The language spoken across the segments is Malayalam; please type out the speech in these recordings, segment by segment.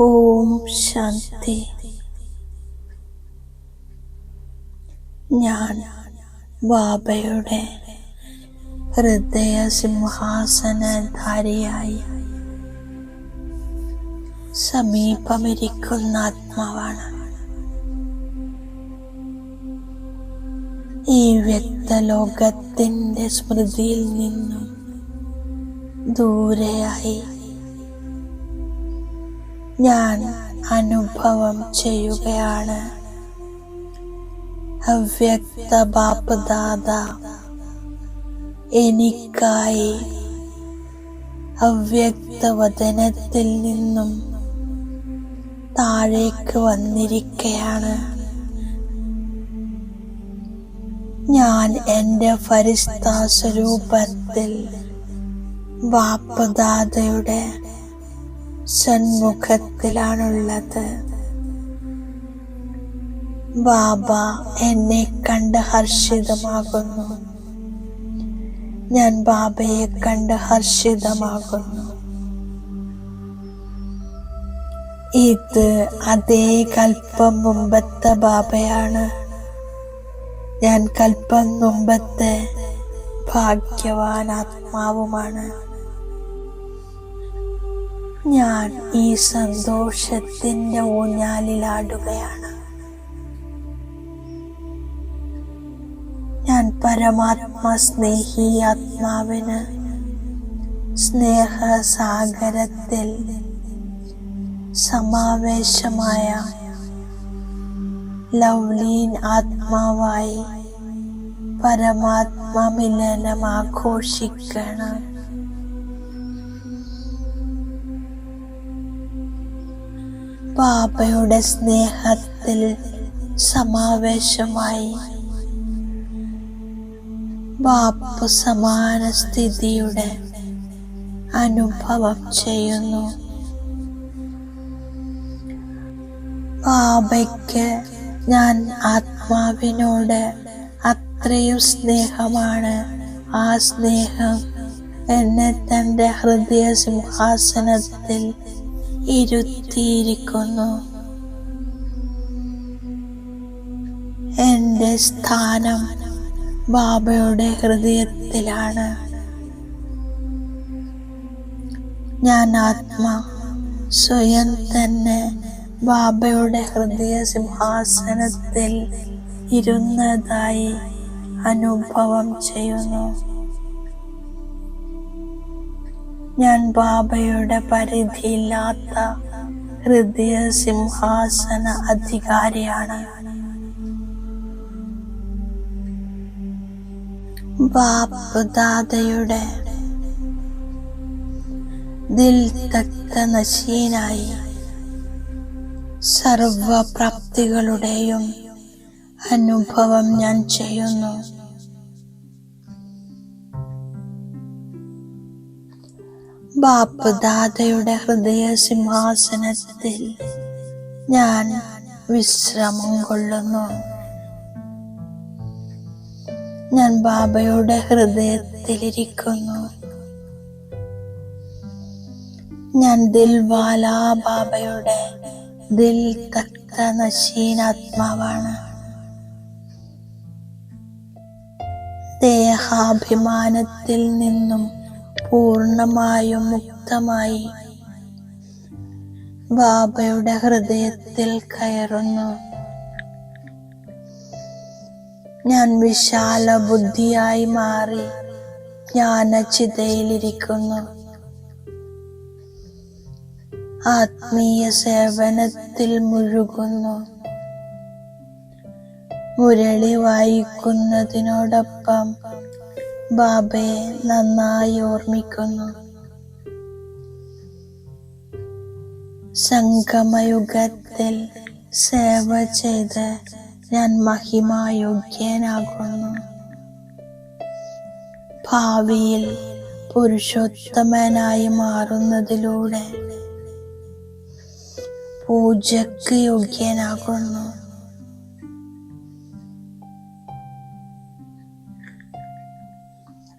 ഓം ശാന്തി. ഞാൻ ബാബയുടെ ഹൃദയ സിംഹാസനധാരിയായി സമീപമിരിക്കുന്ന ആത്മാവാണ്. ഈ വ്യക്തലോകത്തിൻ്റെ സ്മൃതിയിൽ നിന്നും ദൂരെയായി ഞാൻ അനുഭവം ചെയ്യുകയാണ്. അവ്യക്ത ബാപ്ദാദ എനിക്കായി അവ്യക്തവദനത്തിൽ നിന്നും താഴേക്ക് വന്നിരിക്കുകയാണ്. ഞാൻ എൻ്റെ ഫരിഷ്താ സ്വരൂപത്തിൽ ബാപ്ദാദയുടെ സന്മുഖത്തിലാണുള്ളത്. ബാബ എന്നെ കണ്ട് ഹർഷിതമാകുന്നു. ഞാൻ ബാബയെ കണ്ട് ഹർഷിതമാകുന്നു. ഇത് അതേ കൽപ്പം മുമ്പത്തെ ബാബയാണ്. ഞാൻ കൽപ്പം മുമ്പത്തെ ഭാഗ്യവാൻ ആത്മാവുമാണ്. ഞാൻ ഈ സന്തോഷത്തിൻ്റെ ഊഞ്ഞാലിലാടുകയാണ്. ഞാൻ പരമാത്മാ സ്നേഹി ആത്മാവിന് സ്നേഹസാഗരത്തിൽ സമാവേശമായ ലവ്ലീൻ ആത്മാവായി പരമാത്മാ മിലനം ആഘോഷിക്കണം. ബാബയുടെ സ്നേഹത്തിൽ സമാവേശമായി ബാപ്പു സമാന സ്ഥിതിയുടെ അനുഭവം ചെയ്യുന്നു. ബാബയ്ക്ക് ഞാൻ ആത്മാവിനോട് അത്രയും സ്നേഹമാണ്. ആ സ്നേഹം എന്നെ തൻ്റെ ഹൃദയ സിംഹാസനത്തിൽ ഇരുത്തിയിരിക്കുന്നു. എൻ്റെ സ്ഥാനം ബാബയുടെ ഹൃദയത്തിലാണ്. ഞാൻ ആത്മാ സ്വയം തന്നെ ബാബയുടെ ഹൃദയ സിംഹാസനത്തിൽ ഇരുന്നതായി അനുഭവം ചെയ്യുന്നു. ഞാൻ ബാബയുടെ പരിധിയില്ലാത്ത ഹൃദയ സിംഹാസന അധികാരിയാണ്. ബാപ്ദാദയുടെ ദിൽ തക്ത നശീനായി സർവപ്രാപ്തികളുടെയും അനുഭവം ഞാൻ ചെയ്യുന്നു. ബാപ്ദാദയുടെ ഹൃദയ സിംഹാസനത്തിൽ ഞാൻ വിശ്രമം കൊള്ളുന്നു. ഞാൻ ബാബയുടെ ഹൃദയത്തിലിരിക്കുന്നു. ഞാൻ ദിൽവാല ബാബയുടെ ദിൽ തക്ത നശീനാത്മാവാണ്. ദേഹാഭിമാനത്തിൽ നിന്നും പൂർണ്ണമായും മുക്തമായി ബാബയുടെ ഹൃദയത്തിൽ കയറുന്നു. ഞാൻ വിശാല ബുദ്ധിയായി മാറി ജ്ഞാനചിതയിലിരിക്കുന്നു. ആത്മീയ സേവനത്തിൽ മുഴുകുന്നു. മുരളി വായിക്കുന്നതിനോടൊപ്പം ബാബയെ നന്നായി ഓർമ്മിക്കുന്നു. സംഗമയുഗത്തിൽ സേവ ചെയ്ത് ഞാൻ മഹിമായോഗ്യനാകുന്നു. ഭാവിയിൽ പുരുഷോത്തമനായി മാറുന്നതിലൂടെ പൂജയ്ക്ക് യോഗ്യനാകുന്നു.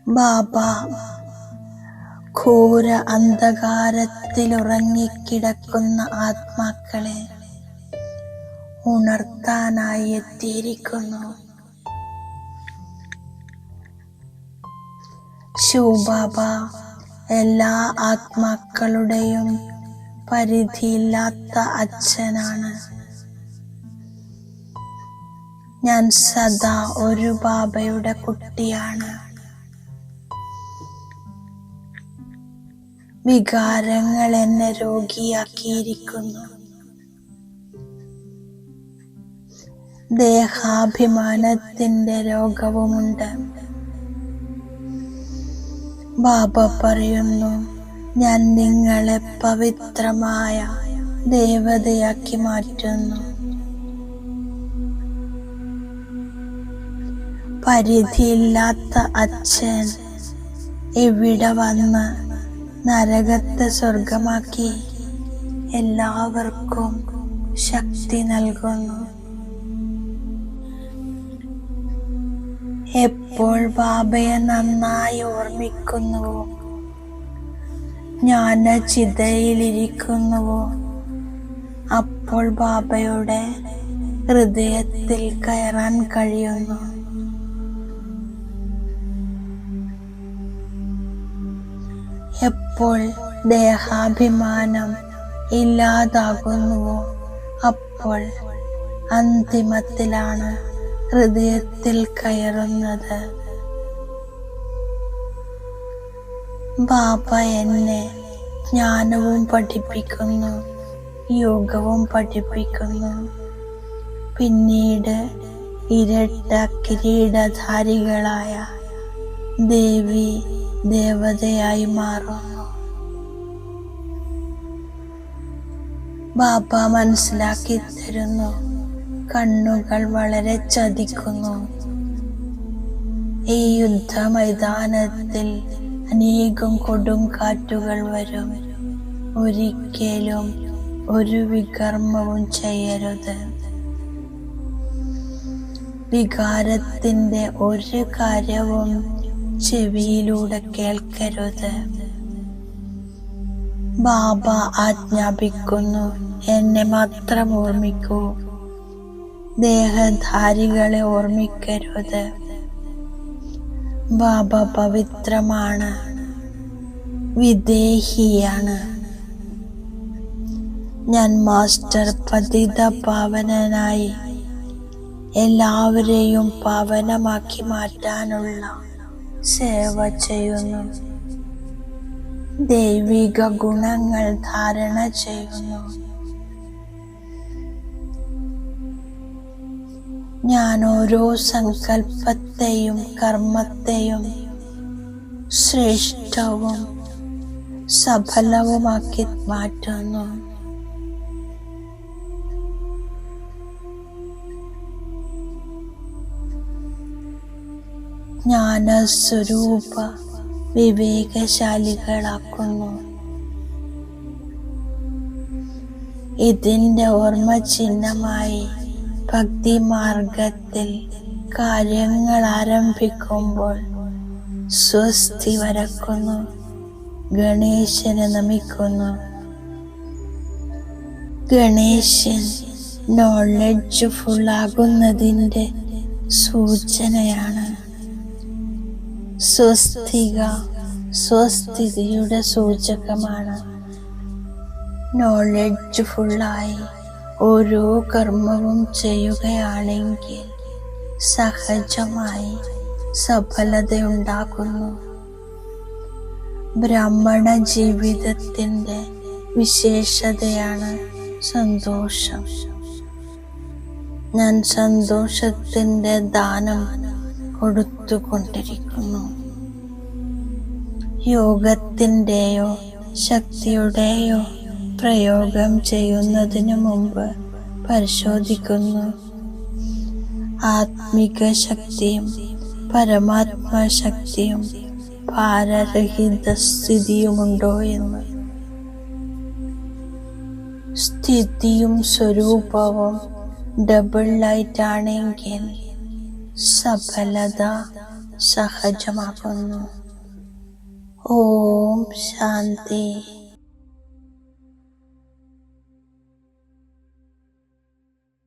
ബാബ ഘോര അന്ധകാരത്തിൽ ഉറങ്ങിക്കിടക്കുന്ന ആത്മാക്കളെ ഉണർത്താനായി എത്തിയിരിക്കുന്നു. ശിവബാബ എല്ലാ ആത്മാക്കളുടെയും പരിധിയില്ലാത്ത അച്ഛനാണ്. ഞാൻ സദാ ഒരു ബാബയുടെ കുട്ടിയാണ്. വികാരങ്ങൾ എന്നെ രോഗിയാക്കിയിരിക്കുന്നു. ദേഹാഭിമാനത്തിന്റെ രോഗവുമുണ്ട്. ബാബ പറയുന്നു, ഞാൻ നിങ്ങളെ പവിത്രമായ ദേവതയാക്കി മാറ്റുന്നു. പരിധിയില്ലാത്ത അച്ഛൻ ഇവിടെ വന്ന് നരകത്തെ സ്വർഗമാക്കി എല്ലാവർക്കും ശക്തി നൽകുന്നു. എപ്പോൾ ബാബയെ നന്നായി ഓർമ്മിക്കുന്നുവോ, ജ്ഞാനചിതയിലിരിക്കുന്നുവോ, അപ്പോൾ ബാബയുടെ ഹൃദയത്തിൽ കയറാൻ കഴിയുന്നു. എപ്പോൾ ദേഹാഭിമാനം ഇല്ലാതാകുന്നുവോ, അപ്പോൾ അന്തിമത്തിലാണ് ഹൃദയത്തിൽ കയറുന്നത്. ബാബ എന്നെ ജ്ഞാനവും പഠിപ്പിക്കുന്നു, യോഗവും പഠിപ്പിക്കുന്നു. പിന്നീട് ഇരട്ട കിരീടധാരികളായ ദേവി ദേവതയായി മാറുന്നു. ബാബ മനസ്സിലാക്കി തരുന്നു, കണ്ണുകൾ വളരെ ചതിക്കുന്നു. ഈ യുദ്ധ മൈതാനത്തിൽ അനേകം കൊടുങ്കാറ്റുകൾ വരും. ഒരിക്കലും ഒരു വികർമ്മവും ചെയ്യരുത്. വികാരത്തിന്റെ ഒരു കാര്യവും ചെവിയിലൂടെ കേൾക്കരുത്. ബാബ ആജ്ഞാപിക്കുന്നു, എന്നെ മാത്രം ഓർമ്മിക്കൂ, ദേഹധാരികളെ ഓർമ്മിക്കരുത്. ബാബ പവിത്രമാണ്, വിദേഹിയാണ്. ഞാൻ മാസ്റ്റർ പതിത പാവനനായി എല്ലാവരെയും പാവനമാക്കി മാറ്റാനുള്ള സേവ ചെയ്യുന്നു. ദൈവിക ഗുണങ്ങൾ ധാരണ ചെയ്യുന്നു. ഞാൻ ഓരോ സങ്കല്പത്തെയും കർമ്മത്തെയും ശ്രേഷ്ഠവും സഫലവുമാക്കി മാറ്റുന്നു. ജ്ഞാനസ്വരൂപ വിവേകശാലികളാക്കുന്നു. ഇതിന്റെ ഓർമ്മ ചിഹ്നമായി ഭക്തി മാർഗത്തിൽ കാര്യങ്ങൾ ആരംഭിക്കുമ്പോൾ സ്വസ്തി വരക്കുന്നു, ഗണേശനെ നമിക്കുന്നു. ഗണേശൻ നോളജ് ഫുള്ളാകുന്നതിൻ്റെ സൂചനയാണ്. സ്വസ്തിക സ്വസ്ഥിതിയുടെ സൂചകമാണ്. നോളജ് ഫുള്ളായി ഓരോ കർമ്മവും ചെയ്യുകയാണെങ്കിൽ സഹജമായി സഫലതയുണ്ടാകുന്നു. ബ്രാഹ്മണ ജീവിതത്തിൻ്റെ വിശേഷതയാണ് സന്തോഷം. ഞാൻ സന്തോഷത്തിൻ്റെ ദാനം കൊടുത്തുകൊണ്ടിരിക്കുന്നു. യോഗത്തിൻ്റെയോ ശക്തിയുടെയോ പ്രയോഗം ചെയ്യുന്നതിനു മുമ്പ് പരിശോധിക്കുന്നു. ആത്മിക ശക്തിയും പരമാത്മാ ശക്തിയും ഭാരരഹിത സ്ഥിതിയുമുണ്ടോ എന്ന്. സ്ഥിതിയും സ്വരൂപവും ഡബിൾ ലൈറ്റാണെങ്കിൽ സഫലത സഹജമാകുന്നു. ഓം ശാന്തി.